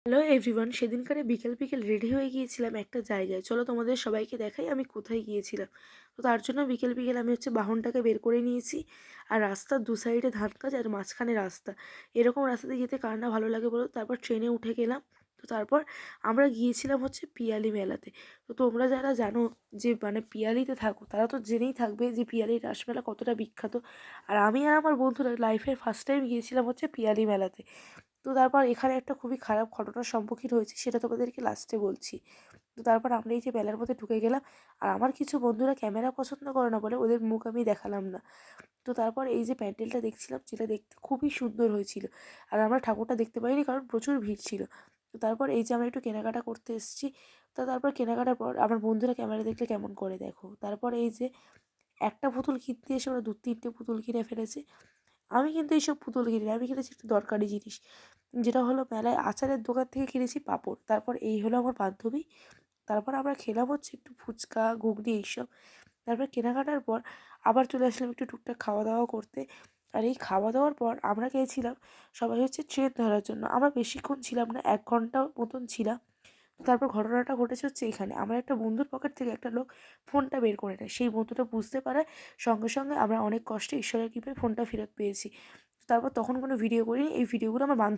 Hello everyone, সেদিনকারে বিকেল বিকেল ready হয়ে গিয়েছিলাম একটা জায়গায়। চলো তোমাদের সবাইকে দেখাই আমি কোথায় গিয়েছিলাম। তো তার জন্য বিকেল বিকেল আমি বাহনটাকে বের করে নিয়েছি। আর রাস্তার দু সাইডে ধান গাছ আর মাঝখানে রাস্তা। এরকম রাস্তাতে যেতে কার না ভালো লাগে বলো। তারপর ট্রেনে উঠে গেলাম। তো তারপর আমরা গিয়েছিলাম পিয়ালি মেলাতে। তো তোমরা যারা জানো যে পিয়ালিতে থাকো তারা তো জেনেই থাকবে যে পিয়ালির রাসমেলা কতটা বিখ্যাত। আর আমি আর আমার বন্ধুরা লাইফের ফার্স্ট টাইম গিয়েছিলাম পিয়ালি মেলাতে। তো তারপর এখানে একটা খুবই খারাপ ঘটনার সম্মুখীন হয়েছি, সেটা তোমাদেরকে লাস্টে বলছি। তো তারপর আমরা এই যে মেলার মধ্যে ঢুকে গেলাম। আর আমার কিছু বন্ধুরা ক্যামেরা পছন্দ করে না বলে ওদের মুখ আমি দেখালাম না। তো তারপর এই যে প্যান্ডেলটা দেখছিলাম, যেটা দেখতে খুবই সুন্দর হয়েছিল। আর আমরা ঠাকুরটা দেখতে পাইনি কারণ প্রচুর ভিড় ছিল। তো তারপর এই যে আমরা একটু কেনাকাটা করতে এসেছি। তো তারপর কেনাকাটার পর আমার বন্ধুরা ক্যামেরা দেখলে কেমন করে দেখো। তারপর এই যে একটা পুতুল কিনতে এসে ওরা 2-3টে পুতুল কিনে ফেলেছে। আমি কিন্তু এইসব পুতুল কিনিনি, আমি কিনেছি একটু দরকারি জিনিস। যেটা হলো মেলায় আচারের দোকান থেকে কিনেছি পাঁপড়। তারপর এই হলো আমার বান্ধবী। তারপর আমরা খেলাম একটু ফুচকা, ঘুগনি এইসব। তারপর কেনাকাটার পর আবার চলে আসলাম একটু টুকটাক খাওয়া দাওয়া করতে। আর এই খাওয়া দাওয়ার পর আমরা গিয়েছিলাম সবাই ট্রেন ধরার জন্য। আমরা বেশিক্ষণ ছিলাম না, 1 ঘন্টা মতন ছিলাম। তারপর ঘটনাটা ঘটেছে এখানে। আমার একটা বন্ধুর পকেট থেকে একটা লোক ফোনটা বের করে নেয়। সেই বন্ধুটা বুঝতে পারে, সঙ্গে সঙ্গে আমরা অনেক কষ্টে ঈশ্বরের কৃপায় ফোনটা ফেরত পেয়েছি। তারপর তখন কোনো ভিডিও করিনি। এই ভিডিওগুলো আমার বান্ধবী